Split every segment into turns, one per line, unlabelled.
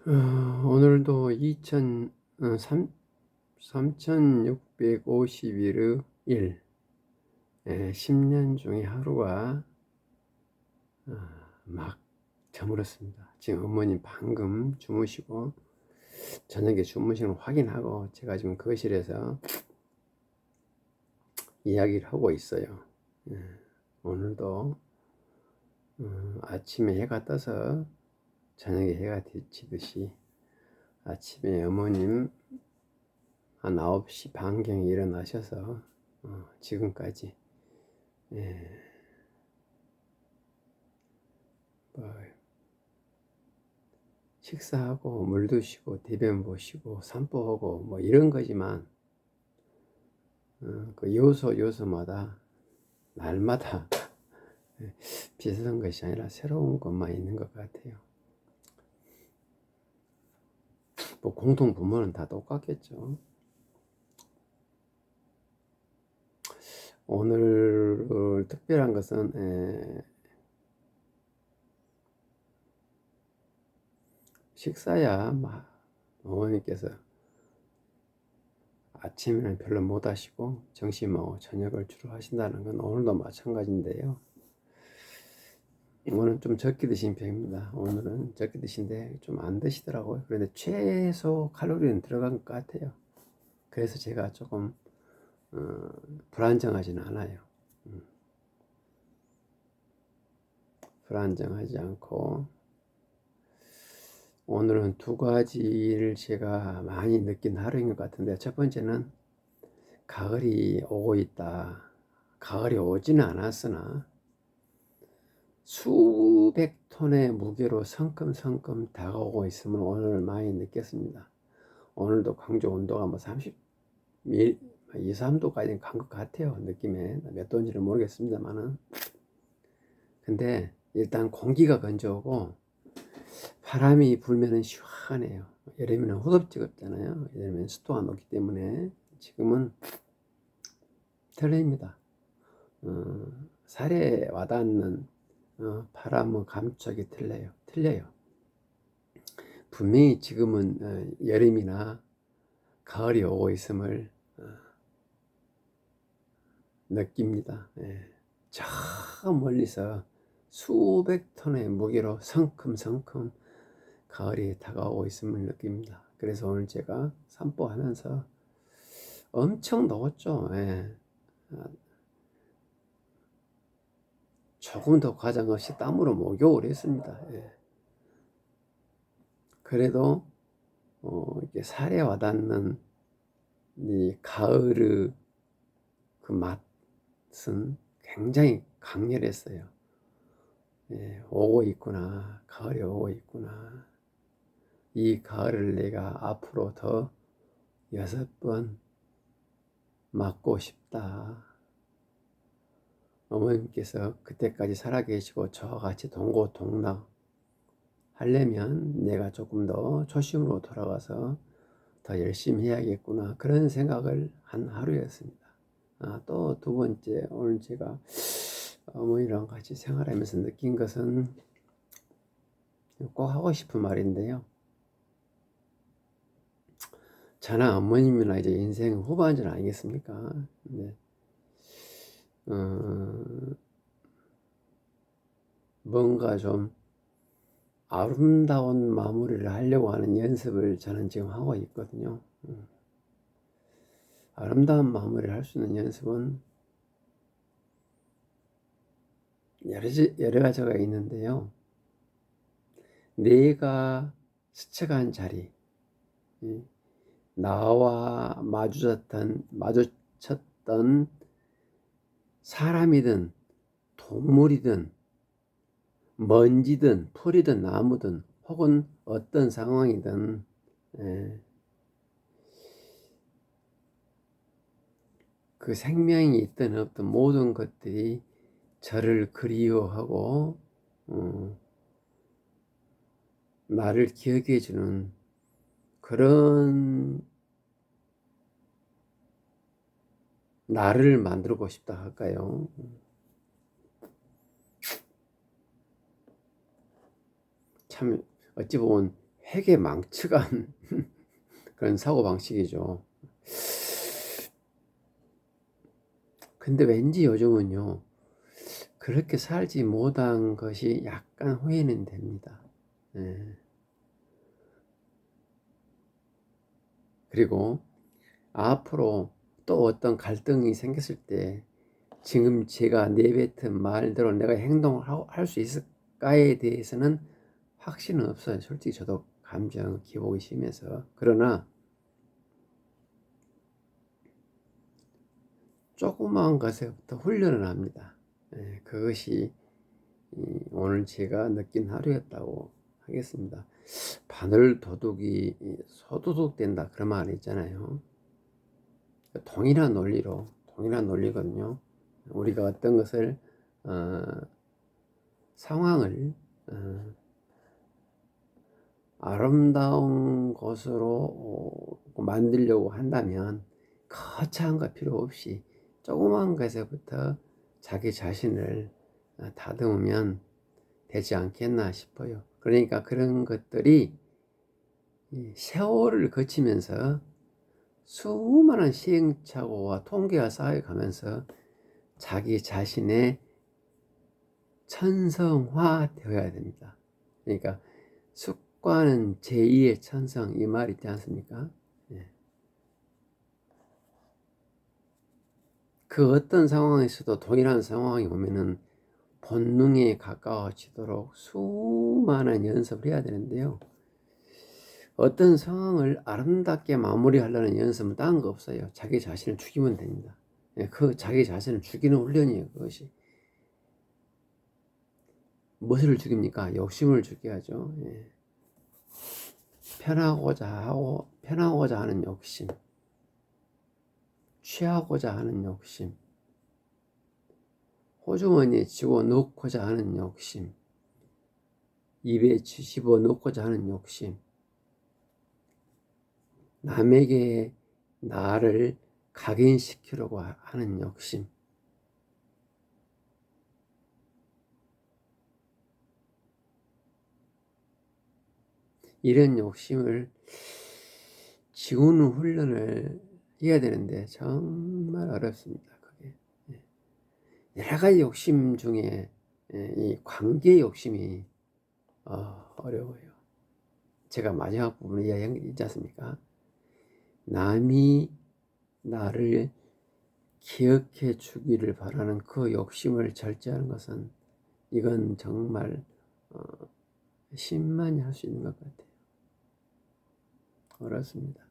오늘도 3651의 일, 10년 중에 하루가 막 저물었습니다. 지금 어머님 방금 주무시고 저녁에 주무시는 걸 확인하고 제가 지금 거실에서 이야기를 하고 있어요. 오늘도 아침에 해가 떠서 저녁에 해가 지듯이 아침에 어머님 한 9시 반경에 일어나셔서 지금까지 뭐 식사하고 물 드시고 대변 보시고 산보하고 뭐 이런 거지만 그 요소마다 날마다 비슷한 것이 아니라 새로운 것만 있는 것 같아요. 뭐 공통 부모는 다 똑같겠죠. 오늘 특별한 것은 식사야 어머니께서 아침에는 별로 못 하시고 점심하고 저녁을 주로 하신다는 건 오늘도 마찬가지인데요. 오늘은 좀 적게 드신 편입니다. 오늘은 적게 드신데 좀 안 드시더라고요. 그런데 최소 칼로리는 들어간 것 같아요. 그래서 제가 조금 불안정하지는 않아요. 불안정하지 않고 오늘은 두 가지를 제가 많이 느낀 하루인 것 같은데, 첫 번째는 가을이 오고 있다. 가을이 오지는 않았으나 수백 톤의 무게로 성큼성큼 다가오고 있음을 오늘 많이 느꼈습니다. 오늘도 광주 온도가 뭐 32, 3도까지 간 것 같아요. 느낌에 몇 도인지는 모르겠습니다만은. 근데 일단 공기가 건조하고 바람이 불면은 시원해요. 여름에는 후덥지겁잖아요. 여름에는 습도가 높기 때문에 지금은 틀립니다. 살에 와닿는 바람의 감촉이 틀려요. 분명히 지금은 여름이나 가을이 오고 있음을 느낍니다. 저 멀리서 수백 톤의 무게로 성큼성큼 가을이 다가오고 있음을 느낍니다. 그래서 오늘 제가 산보하면서 엄청 더웠죠. 조금 더 과장 없이 땀으로 목욕을 했습니다. 그래도 이렇게 살에 와닿는 이 가을의 그 맛은 굉장히 강렬했어요. 오고 있구나, 가을이 오고 있구나. 이 가을을 내가 앞으로 더 6번 맞고 싶다. 어머님께서 그때까지 살아계시고 저와 같이 동고동락 하려면 내가 조금 더 초심으로 돌아가서 더 열심히 해야겠구나, 그런 생각을 한 하루였습니다. 또 두 번째, 오늘 제가 어머니랑 같이 생활하면서 느낀 것은 꼭 하고 싶은 말인데요. 저나 어머님이나 이제 인생 후반전 아니겠습니까? 네. 뭔가 좀 아름다운 마무리를 하려고 하는 연습을 저는 지금 하고 있거든요. 아름다운 마무리를 할 수 있는 연습은 여러 가지가 있는데요. 내가 스쳐간 자리, 나와 마주쳤던 사람이든 동물이든 먼지든 풀이든 나무든 혹은 어떤 상황이든 그 생명이 있든 없든 모든 것들이 저를 그리워하고 나를 기억해 주는 그런 나를 만들고 싶다 할까요? 참 어찌 보면 핵에 망측한 그런 사고방식이죠. 근데 왠지 요즘은요, 그렇게 살지 못한 것이 약간 후회는 됩니다. 예. 그리고 앞으로 또 어떤 갈등이 생겼을 때 지금 제가 내뱉은 말대로 내가 행동을 할 수 있을까에 대해서는 확신은 없어요. 솔직히 저도 감정 기복이 심해서. 그러나 조그마한 것에부터 훈련을 합니다. 예, 그것이 오늘 제가 느낀 하루였다고 하겠습니다. 바늘 도둑이 소도둑 된다 그런 말 있잖아요. 동일한 논리거든요. 우리가 어떤 것을 어, 상황을 아름다운 것으로 만들려고 한다면 거창한 것 필요 없이 조그만 것에부터 자기 자신을 다듬으면 되지 않겠나 싶어요. 그러니까 그런 것들이 세월을 거치면서 수많은 시행착오와 통계가 쌓여가면서 자기 자신의 천성화 되어야 됩니다. 그러니까 습관은 제2의 천성, 이 말 있지 않습니까? 예. 그 어떤 상황에서도 동일한 상황이 오면은 본능에 가까워지도록 수많은 연습을 해야 되는데요. 어떤 상황을 아름답게 마무리하려는 연습은 딴 거 없어요. 자기 자신을 죽이면 됩니다. 예, 그 자기 자신을 죽이는 훈련이에요. 그것이. 무엇을 죽입니까? 욕심을 죽여야죠. 예. 편하고자 하는 욕심, 취하고자 하는 욕심, 호주머니에 집어넣고자 하는 욕심, 입에 집어넣고자 하는 욕심, 남에게 나를 각인시키려고 하는 욕심, 이런 욕심을 지우는 훈련을 해야 되는데 정말 어렵습니다. 그게 여러 가지 욕심 중에 이 관계 욕심이 어려워요. 제가 마지막 부분에 이야기한 게 있지 않습니까? 남이 나를 기억해 주기를 바라는 그 욕심을 절제하는 것은 이건 정말 신만이 할 수 있는 것 같아요. 어렵습니다.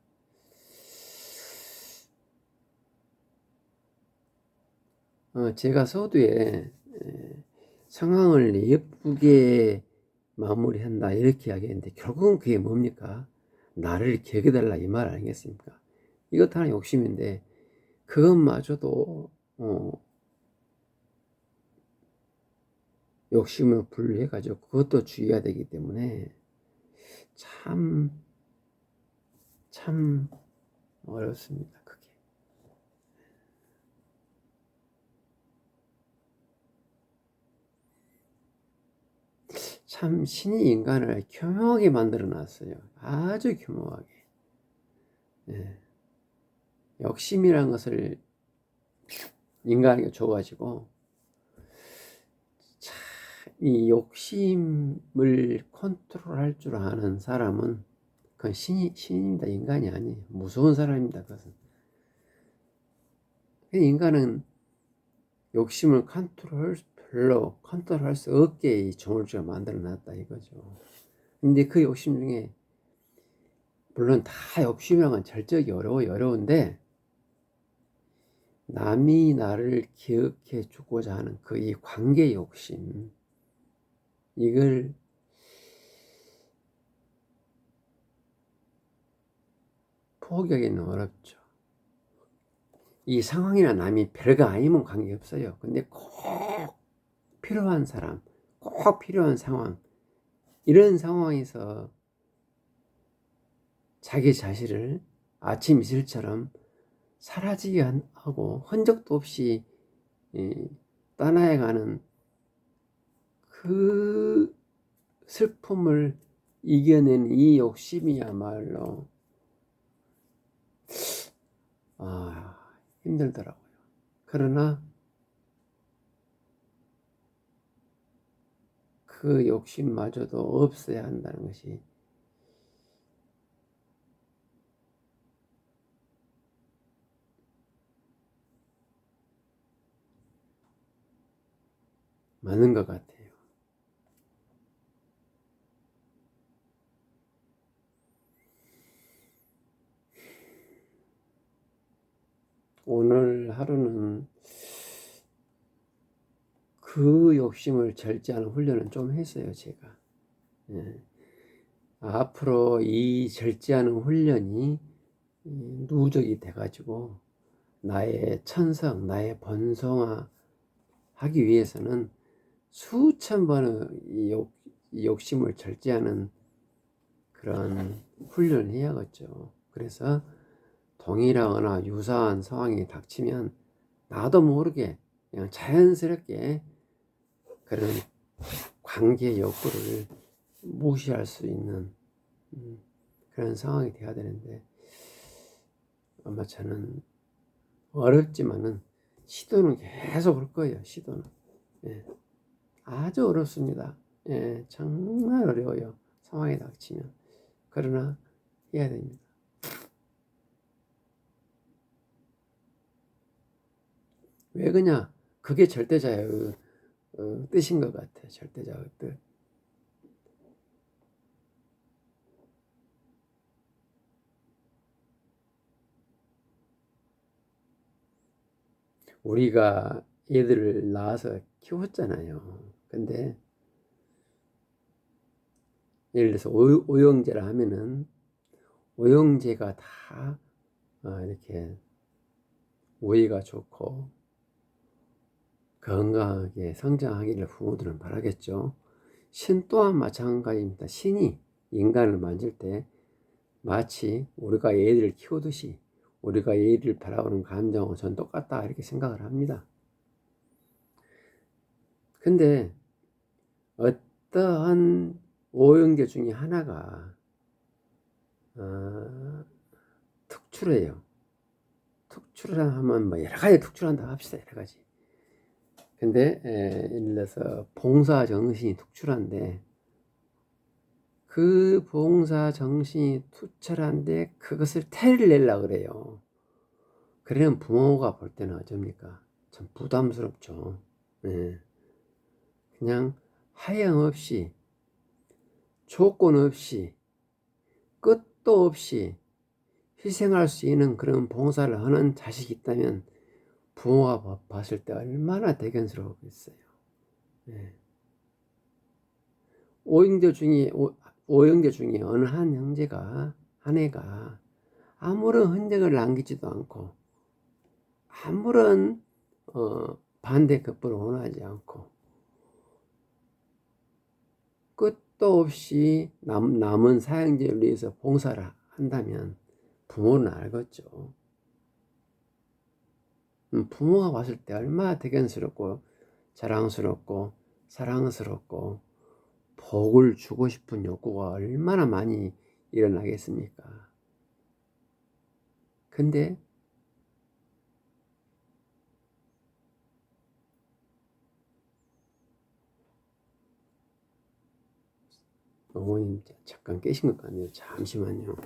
제가 서두에 상황을 예쁘게 마무리한다 이렇게 이야기했는데 결국은 그게 뭡니까? 나를 기억해달라 이 말 아니겠습니까? 이것 하나 욕심인데 그것마저도 욕심을 분리해가지고 그것도 주의해야 되기 때문에 참 어렵습니다. 그게. 참 신이 인간을 교묘하게 만들어 놨어요. 아주 교묘하게. 예. 욕심이라는 것을 인간에게 줘가지고 이 욕심을 컨트롤할 줄 아는 사람은 그건 신입니다. 인간이 아니에요. 무서운 사람입니다. 그것은. 인간은 욕심을 별로 컨트롤할 수 없게 이 조물주가 만들어 놨다 이거죠. 근데 그 욕심 중에 물론 다 욕심이란 건 절적이 어려운데 남이 나를 기억해 주고자 하는 그 이 관계 욕심 이걸 포기하기는 어렵죠. 이 상황이나 남이 별거 아니면 관계없어요. 근데 꼭 필요한 사람, 꼭 필요한 상황, 이런 상황에서 자기 자신을 아침 이슬처럼 사라지게 하고 흔적도 없이 떠나가는 그 슬픔을 이겨낸 이 욕심이야말로 힘들더라고요. 그러나 그 욕심마저도 없어야 한다는 것이 맞는 것 같아요. 오늘 하루는 그 욕심을 절제하는 훈련을 좀 했어요, 제가. 예. 앞으로 이 절제하는 훈련이 누적이 돼가지고 나의 천성, 나의 본성화 하기 위해서는 수천 번의 이 욕심을 절제하는 그런 훈련을 해야겠죠. 그래서 동일하거나 유사한 상황이 닥치면 나도 모르게 그냥 자연스럽게 그런 관계 욕구를 무시할 수 있는 그런 상황이 돼야 되는데 아마 저는 어렵지만은 시도는 계속 할 거예요. 시도는. 예. 아주 어렵습니다. 예, 정말 어려워요. 상황이 닥치면. 그러나 해야 됩니다. 왜 그냐? 그게 절대자의 뜻인 것 같아. 절대자의 뜻. 우리가 얘들을 낳아서 키웠잖아요. 근데 예를 들어서 오형제라 하면은 오형제가 다 이렇게 우애가 좋고 건강하게 성장하기를 부모들은 바라겠죠. 신 또한 마찬가지입니다. 신이 인간을 만질 때 마치 우리가 애들을 키우듯이 우리가 애들을 바라보는 감정은 전 똑같다 이렇게 생각을 합니다. 근데 어떠한 오형제 중에 하나가 특출해요. 특출을 하면 뭐 여러 가지 특출한다 합시다. 여러 가지. 근데 예를 들어서 봉사 정신이 특출한데 그 봉사 정신이 투철한데 그것을 태를 내려고 그래요. 그러면 부모가 볼 때는 어쩝니까? 참 부담스럽죠. 예. 그냥 하염없이 조건 없이 끝도 없이 희생할 수 있는 그런 봉사를 하는 자식이 있다면 부모가 봤을 때 얼마나 대견스러웠겠어요. 예. 오형제 중에 어느 한 형제가 한 애가 아무런 흔적을 남기지도 않고 아무런 반대급부를 원하지 않고 끝도 없이 남은 사형제를 위해서 봉사를 한다면 부모는 알겠죠. 부모가 봤을 때 얼마나 대견스럽고 자랑스럽고 사랑스럽고 복을 주고 싶은 욕구가 얼마나 많이 일어나겠습니까? 근데 어머님 잠깐 깨신 것 같네요. 잠시만요.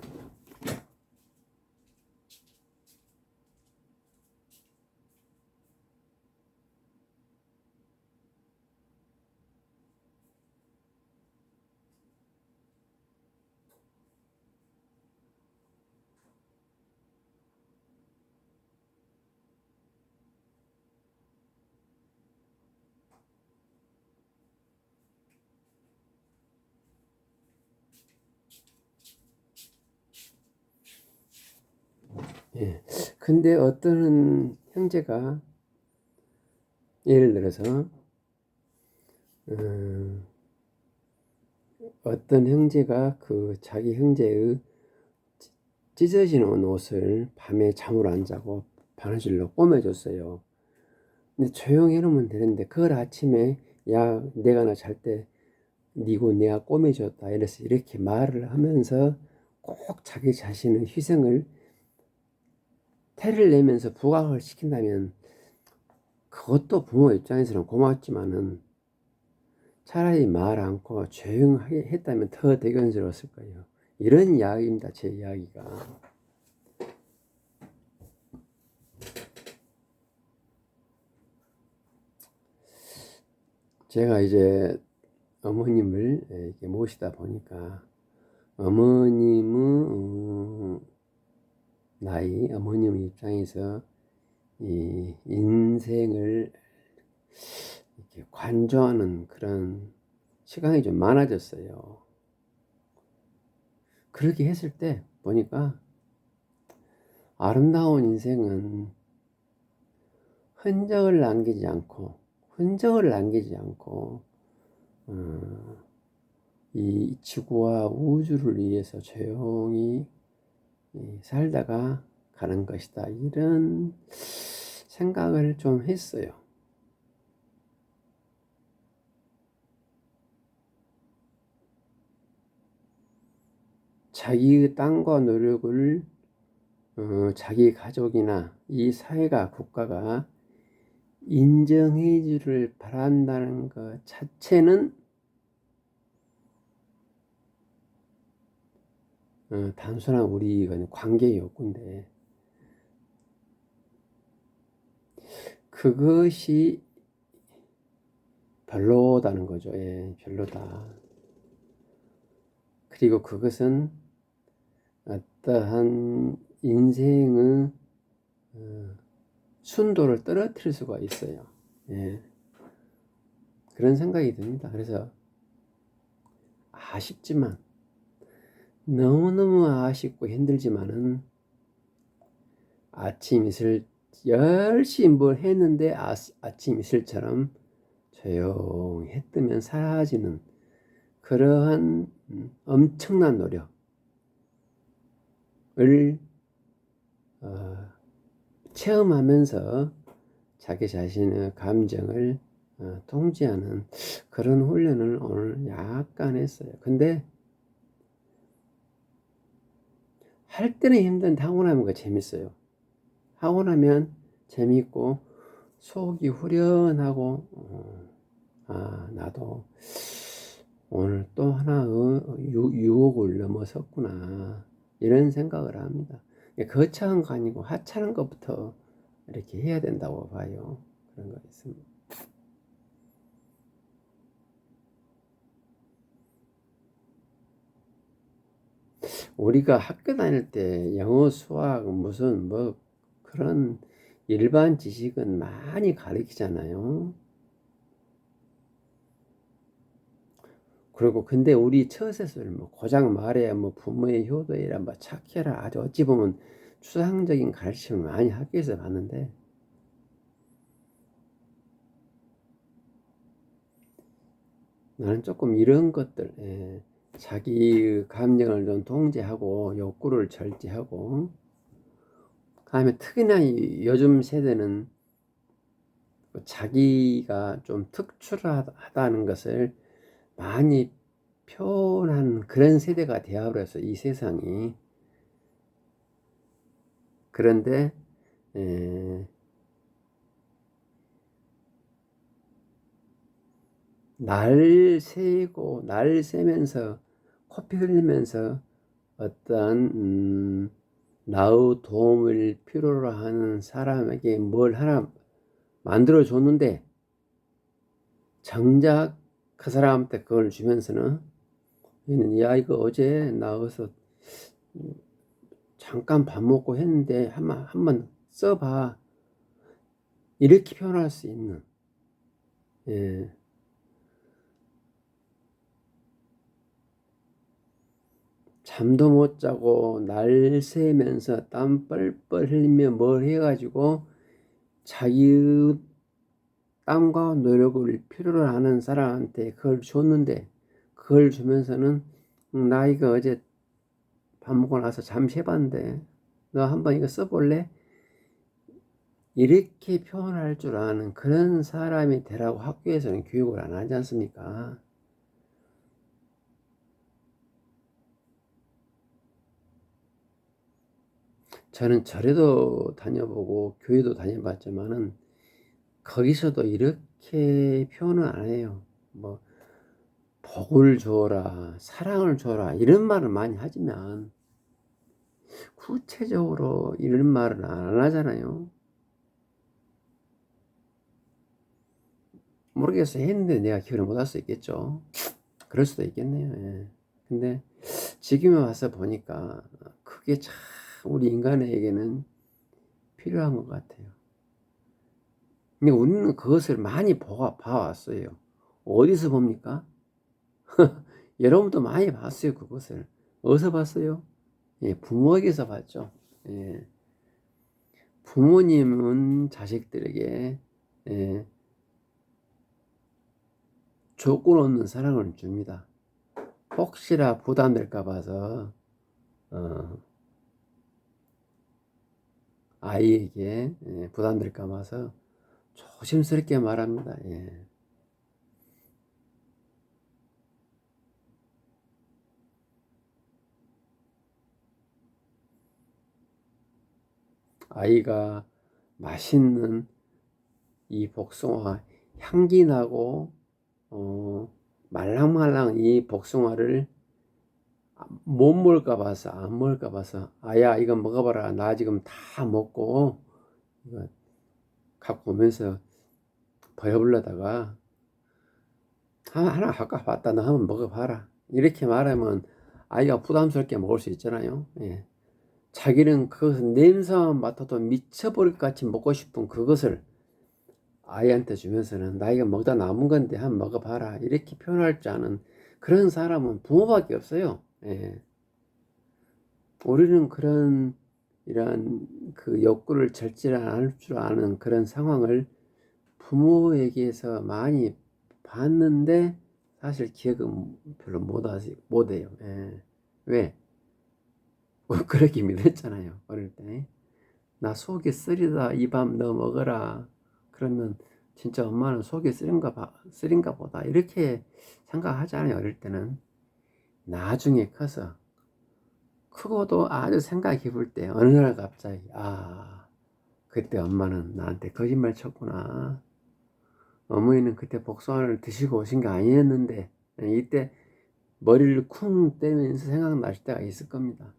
예. 근데 어떤 형제가 예를 들어서 어떤 형제가 그 자기 형제의 찢어진 옷을 밤에 잠을 안 자고 바느질로 꼬매줬어요. 근데 조용히 해놓으면 되는데 그걸 아침에 야 내가 나 잘 때 니고 내가 꼬매줬다 이래서 이렇게 말을 하면서 꼭 자기 자신의 희생을 태를 내면서 부각을 시킨다면 그것도 부모 입장에서는 고맙지만은 차라리 말 않고 조용하게 했다면 더 대견스러웠을 거예요. 이런 이야기입니다. 제 이야기가. 제가 이제 어머님을 이렇게 모시다 보니까 어머님의 어머님 입장에서 이 인생을 이렇게 관조하는 그런 시간이 좀 많아졌어요. 그렇게 했을 때 보니까 아름다운 인생은 흔적을 남기지 않고 이 지구와 우주를 위해서 조용히 살다가 가는 것이다. 이런 생각을 좀 했어요. 자기의 땀과 노력을 자기 가족이나 이 사회가 국가가 인정해 주를 바란다는 것 자체는 단순한 우리 관계 욕구인데 그것이 별로다는 거죠. 예, 별로다. 그리고 그것은 어떠한 인생의 순도를 떨어뜨릴 수가 있어요. 예, 그런 생각이 듭니다. 그래서 아쉽지만 너무너무 아쉽고 힘들지만은 아침 이슬 열심히 뭘 했는데 아침 이슬처럼 조용히 뜨면 사라지는 그러한 엄청난 노력을 체험하면서 자기 자신의 감정을 통제하는 그런 훈련을 오늘 약간 했어요. 근데 할 때는 힘든데 하고 나면 그 재밌어요. 하고 나면 재밌고 속이 후련하고 나도 오늘 또 하나의 유혹을 넘어섰구나 이런 생각을 합니다. 거창한 거 아니고 하찮은 것부터 이렇게 해야 된다고 봐요. 그런 거 있습니다. 우리가 학교 다닐 때 영어, 수학, 무슨 뭐 그런 일반 지식은 많이 가르치잖아요. 그리고 근데 우리 처세술 뭐 고작 말해 뭐 부모의 효도이라 뭐 착해라 아주 어찌 보면 추상적인 가르침을 많이 학교에서 받는데 나는 조금 이런 것들 자기 감정을 좀 통제하고 욕구를 절제하고 그다음에 특히나 요즘 세대는 자기가 좀 특출하다는 것을 많이 표현한 그런 세대가 되어버려서 이 세상이 그런데 날 새면서 코피 흘리면서 어떤 나의 도움을 필요로 하는 사람에게 뭘 하나 만들어 줬는데 정작 그 사람한테 그걸 주면서는 야 이거 어제 나가서 잠깐 밥 먹고 했는데 한번 써봐 이렇게 표현할 수 있는 잠도 못 자고 날 새면서 땀 뻘뻘 흘리며 뭘 해가지고 자기의 땀과 노력을 필요로 하는 사람한테 그걸 줬는데 그걸 주면서는 나 이거 어제 밥 먹고 나서 잠시 해봤는데 너 한번 이거 써볼래? 이렇게 표현할 줄 아는 그런 사람이 되라고 학교에서는 교육을 안 하지 않습니까? 저는 절에도 다녀보고 교회도 다녀봤지만은 거기서도 이렇게 표현은 안 해요. 뭐 복을 주어라, 사랑을 주어라 이런 말을 많이 하지만 구체적으로 이런 말은 안 하잖아요. 모르겠어요. 했는데 내가 기억을 못할 수 있겠죠. 그럴 수도 있겠네요. 예. 근데 지금에 와서 보니까 그게 참 우리 인간에게는 필요한 것 같아요. 근데 우리는 그것을 많이 봐왔어요. 어디서 봅니까? 여러분도 많이 봤어요. 그것을 어디서 봤어요? 예, 부모에게서 봤죠. 예, 부모님은 자식들에게 예, 조건 없는 사랑을 줍니다. 혹시나 부담될까 봐서 아이에게 부담될까 봐서 조심스럽게 말합니다. 예. 아이가 맛있는 이 복숭아 향기 나고 말랑말랑 이 복숭아를 못 먹을까 봐서 안 먹을까 봐서 아야 이거 먹어봐라 나 지금 다 먹고 이거 갖고 오면서 버려보려다가 하나 갖고 봤다 너 한번 먹어봐라 이렇게 말하면 아이가 부담스럽게 먹을 수 있잖아요. 예. 자기는 그것은 냄새만 맡아도 미쳐버릴 것 같이 먹고 싶은 그것을 아이한테 주면서는 나 이거 먹다 남은 건데 한번 먹어봐라 이렇게 표현할 줄 아는 그런 사람은 부모밖에 없어요. 예. 우리는 그런 이러한 그 욕구를 절제를 안 할 줄 아는 그런 상황을 부모에게서 많이 봤는데 사실 기억은 별로 못해요. 예. 왜? 그렇게 믿었잖아요. 어릴 때. 나 속이 쓰리다 이 밤 너 먹어라. 그러면 진짜 엄마는 속이 쓰린가 보다. 이렇게 생각하잖아요. 어릴 때는. 나중에 커서 크고도 아주 생각이 깊을 때 어느 날 갑자기 그때 엄마는 나한테 거짓말 쳤구나. 어머니는 그때 복숭아를 드시고 오신 게 아니었는데 이때 머리를 쿵 떼면서 생각날 때가 있을 겁니다.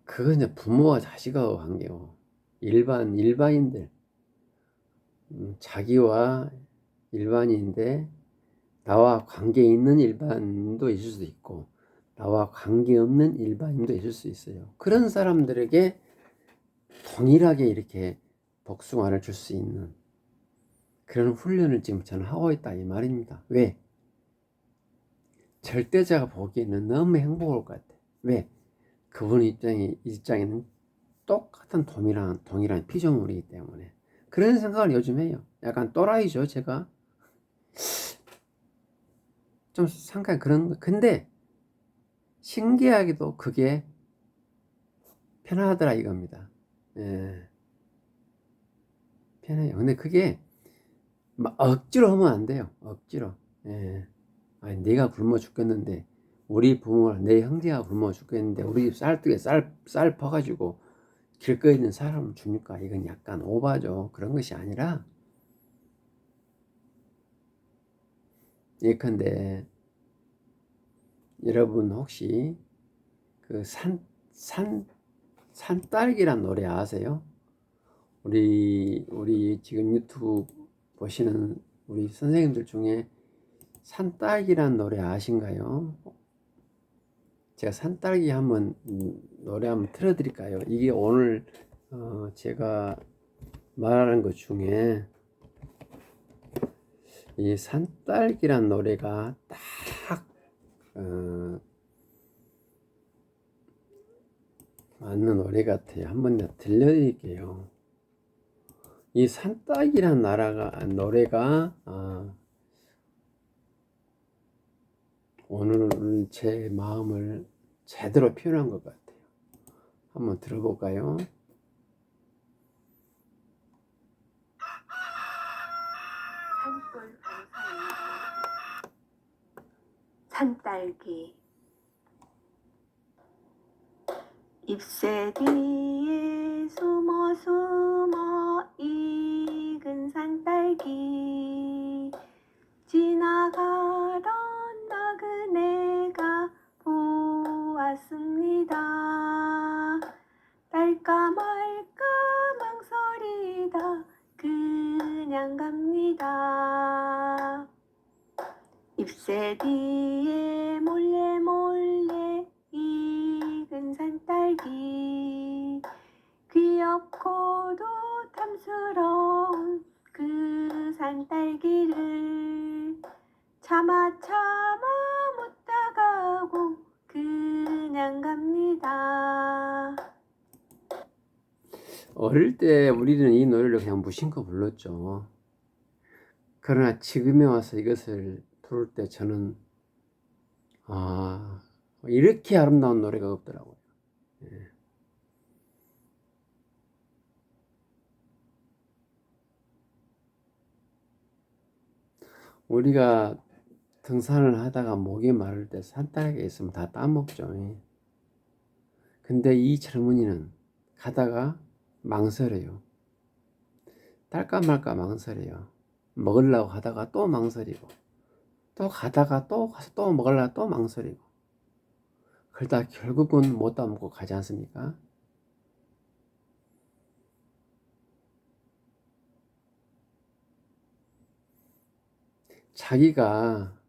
그건 이제 부모와 자식하고 관계고 일반인들 자기와 일반인인데 나와 관계 있는 일반인도 있을 수도 있고 나와 관계 없는 일반인도 있을 수 있어요. 그런 사람들에게 동일하게 이렇게 복숭아를 줄 수 있는 그런 훈련을 지금 저는 하고 있다 이 말입니다. 왜? 절대자가 보기에는 너무 행복할 것 같아. 왜? 그분 입장에는 똑같은 동일한 피조물이기 때문에 그런 생각을 요즘 해요. 약간 또라이죠 제가. 좀 잠깐 그런 근데 신기하게도 그게 편하더라 이겁니다. 예, 편해요. 근데 그게 막 억지로 하면 안 돼요. 억지로. 예. 아니 내가 굶어 죽겠는데 우리 부모가 내 형제가 굶어 죽겠는데 우리 집 쌀뜨게 쌀 퍼가지고 길거리에 있는 사람을 줍니까? 이건 약간 오바죠. 그런 것이 아니라 예컨대 여러분 혹시 그 산딸기란 노래 아세요? 우리 지금 유튜브 보시는 우리 선생님들 중에 산딸기란 노래 아신가요? 제가 산딸기 한번 노래 한번 틀어드릴까요? 이게 오늘 제가 말하는 것 중에 이 산딸기란 노래가 딱 맞는 노래 같아요. 한번 들려드릴게요. 이 산딸기란 노래가 오늘 제 마음을 제대로 표현한 것 같아요. 한번 들어볼까요?
산딸기 잎새 뒤에 숨어 숨어 익은 산딸기 지나가던 나그네가 보았습니다. 딸까 말까 망설이다 그냥 갑니다. 잎새 뒤에 몰래 몰래 익은 산딸기 귀엽고도 탐스러운 그 산딸기를 차마 못 다가고 그냥 갑니다.
어릴 때 우리는 이 노래를 그냥 무심코 불렀죠. 그러나 지금에 와서 이것을 부를 때 저는 이렇게 아름다운 노래가 없더라고요. 예. 우리가 등산을 하다가 목이 마를 때 산딸기가 있으면 다 따먹죠. 예. 근데 이 젊은이는 가다가 망설여요. 딸까 말까 망설여요. 먹으려고 하다가 또 망설이고, 또 가다가 또 가서 또 먹으려고 또 망설이고, 그러다 결국은 못 따먹고 가지 않습니까? 자기가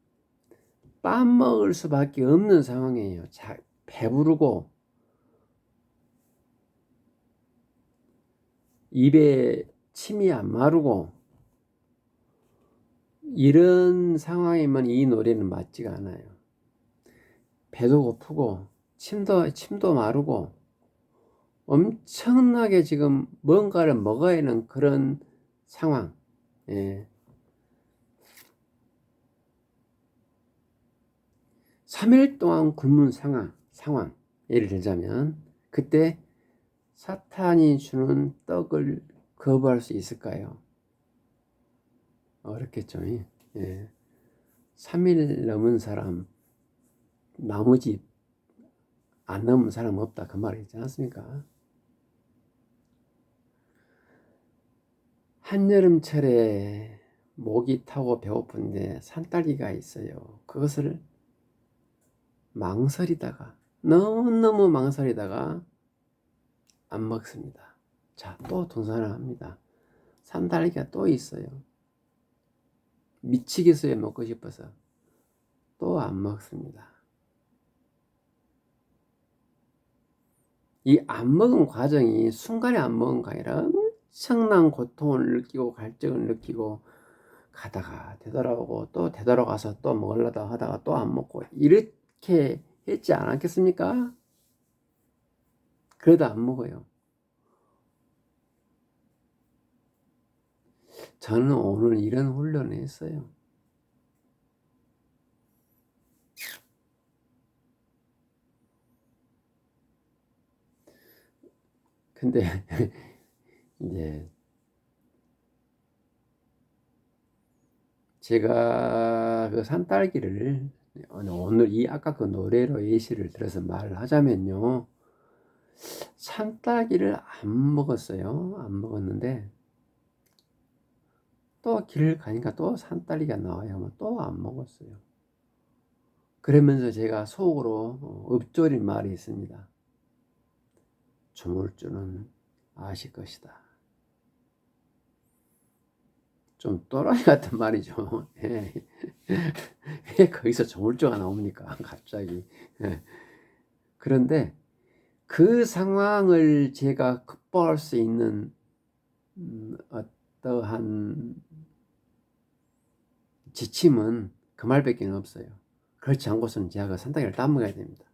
빠먹을 수밖에 없는 상황이에요. 배부르고 입에 침이 안 마르고 이런 상황이면 이 노래는 맞지가 않아요. 배도 고프고 침도 마르고 엄청나게 지금 뭔가를 먹어야 하는 그런 상황. 예. 3일 동안 굶은 상황. 예를 들자면 그때 사탄이 주는 떡을 거부할 수 있을까요? 어렵겠죠. 예. 3일 넘은 사람, 나머지 안 넘은 사람 없다. 그 말이지 않습니까? 한여름철에 목이 타고 배고픈데 산딸기가 있어요. 그것을 망설이다가, 너무너무 망설이다가 안 먹습니다. 자, 또 등산을 합니다. 산딸기가 또 있어요. 미치겠어요. 먹고 싶어서. 또 안 먹습니다. 이 안 먹은 과정이 순간에 안 먹은 거 아니라 엄청난 고통을 느끼고 갈증을 느끼고 가다가 되돌아오고 또 되돌아가서 또 먹으려다 하다가 또 안 먹고 이렇게 했지 않았겠습니까? 그래도 안 먹어요. 저는 오늘 이런 훈련을 했어요. 근데 이제 제가 그 산딸기를 오늘 아까 그 노래로 예시를 들어서 말을 하자면요. 산딸기를 안 먹었어요. 안 먹었는데 또 길 가니까 또 산딸기가 나와요. 또 안 먹었어요. 그러면서 제가 속으로 읊조린 말이 있습니다. 조물주는 아실 것이다. 좀 또라이 같은 말이죠. 예. 왜 거기서 조물주가 나옵니까? 갑자기. 예. 그런데 그 상황을 제가 극복할 수 있는 어떠한 지침은 그 말밖에 없어요. 그렇지 않고서는 제가 그 산딸기를 따먹어야 됩니다.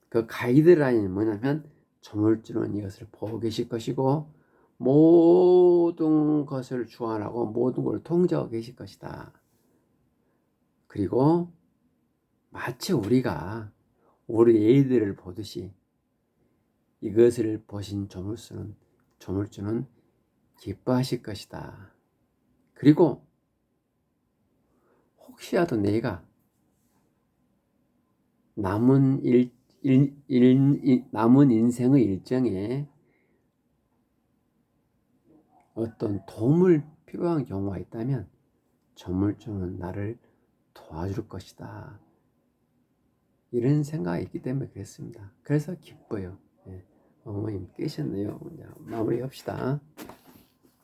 그 가이드라인은 뭐냐면 조물주는 이것을 보고 계실 것이고 모든 것을 주관하고 모든 걸 통제하고 계실 것이다. 그리고 마치 우리가 우리 애들을 보듯이 이것을 보신 조물주는 기뻐하실 것이다. 그리고 혹시라도 내가 남은 남은 인생의 일정에 어떤 도움을 필요한 경우가 있다면 전물주는 나를 도와줄 것이다. 이런 생각이 있기 때문에 그랬습니다. 그래서 기뻐요. 어머님 깨셨네요. 마무리합시다.